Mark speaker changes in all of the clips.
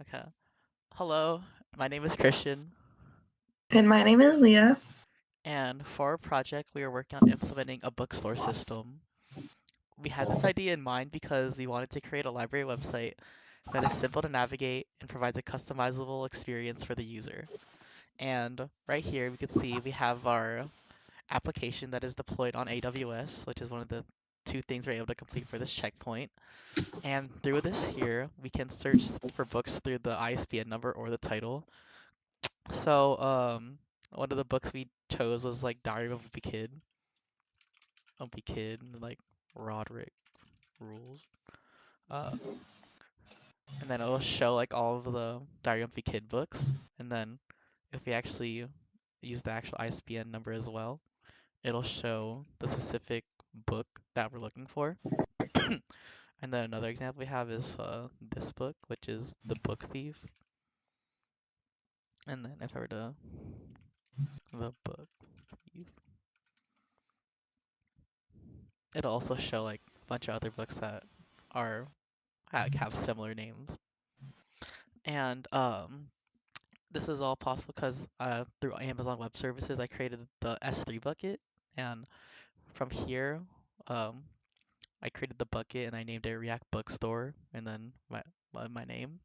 Speaker 1: Okay. Hello, my name is Christian,
Speaker 2: And my name is Leah.
Speaker 1: and for our project, we are working on implementing a bookstore system. We had this idea in mind because we wanted to create a library website that is simple to navigate and provides a customizable experience for the user. And right here, we can see we have our application that is deployed on AWS, which is one of the two things we're able to complete for this checkpoint. And through this here, we can search for books through the ISBN number or the title. So, one of the books we chose was like Diary of a Wimpy Kid, like Roderick Rules. Uh, and then it'll show like all of the Diary of a Wimpy Kid books. And then if we actually use the actual ISBN number as well, it'll show the specific book that we're looking for. And then another example we have is this book, which is The Book Thief. And then if I were to the book thief, it'll also show like a bunch of other books that are have similar names. And this is all possible because through Amazon Web Services, I created the S3 bucket, and from here, um, I created the bucket and I named it React Bookstore, and then my name.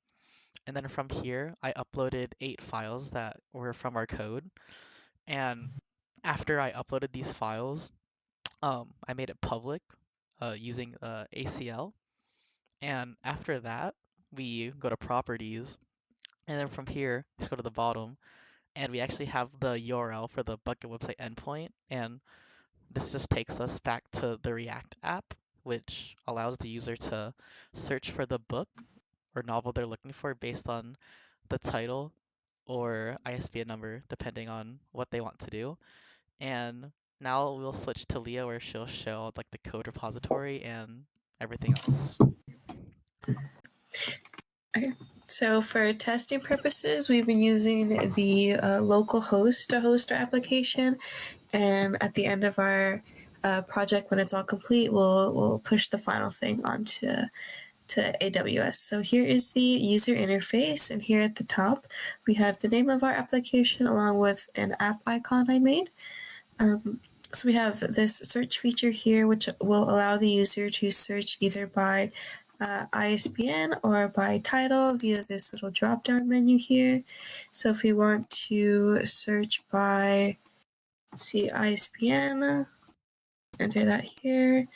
Speaker 1: And then from here, I uploaded 8 files that were from our code. And after I uploaded these files, I made it public using ACL. And after that, we go to properties. And then from here, just go to the bottom, and we actually have the URL for the Bucket website endpoint. And this just takes us back to the React app, which allows the user to search for the book or novel they're looking for based on the title or ISBN number, depending on what they want to do. And now we'll switch to Leah, where she'll show like the code repository and everything else.
Speaker 2: Okay. So for testing purposes, we've been using the local host to host our application, and at the end of our project, when it's all complete, we'll push the final thing onto AWS. So here is the user interface, and here at the top, we have the name of our application along with an app icon I made. So we have this search feature here, which will allow the user to search either by ISBN or by title via this little drop down menu here. So if we want to search by, ISBN, enter that here.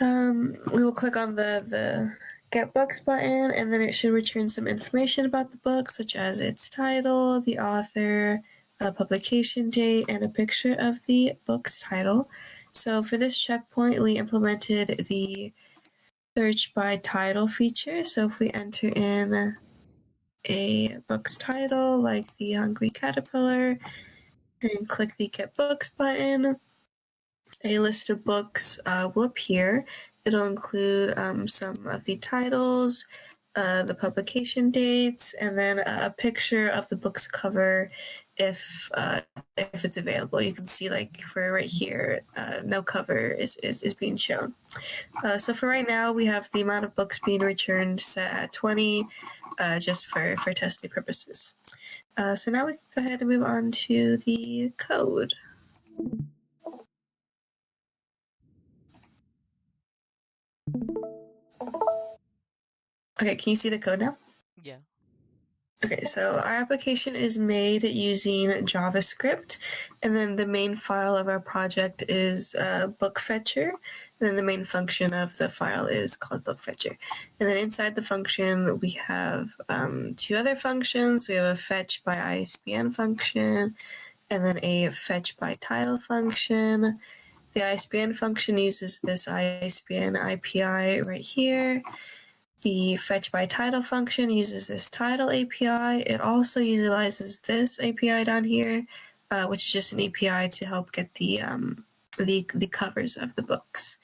Speaker 2: We will click on the Get Books button, and then it should return some information about the book, such as its title, the author, a publication date, and a picture of the book's title. So for this checkpoint, we implemented the search by title feature. So if we enter in a book's title, like The Hungry Caterpillar, and click the Get Books button, a list of books will appear. It'll include some of the titles, the publication dates, and then a picture of the book's cover if it's available. You can see, like, for right here, no cover is being shown. So for right now, we have the amount of books being returned set at 20, just for testing purposes. So now we can go ahead and move on to the code. Okay, can you see the code now?
Speaker 1: Yeah.
Speaker 2: Okay, so our application is made using JavaScript, and then the main file of our project is bookfetcher, and then the main function of the file is called bookfetcher. And then inside the function, we have 2 other functions. We have a fetch by ISBN function, and then a fetch by title function. The ISBN function uses this ISBN API right here. The fetch by title function uses this title API. It also utilizes this API down here, which is just an API to help get the covers of the books.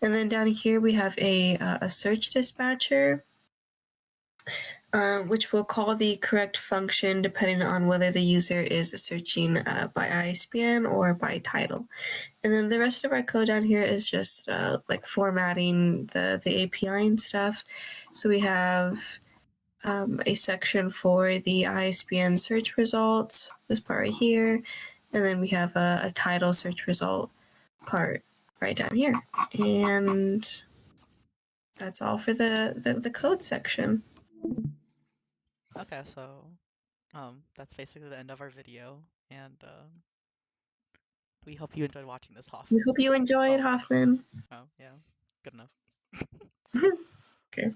Speaker 2: And then down here we have a search dispatcher, which will call the correct function depending on whether the user is searching by ISBN or by title. And then the rest of our code down here is just like formatting the API and stuff. So we have a section for the ISBN search results, this part right here, and then we have a title search result part right down here. And that's all for the code section.
Speaker 1: Okay, so that's basically the end of our video, and we hope you enjoyed watching this,
Speaker 2: We
Speaker 1: Hoffman.
Speaker 2: hope you enjoyed,
Speaker 1: Oh,
Speaker 2: Hoffman.
Speaker 1: oh yeah, good enough.
Speaker 2: Okay.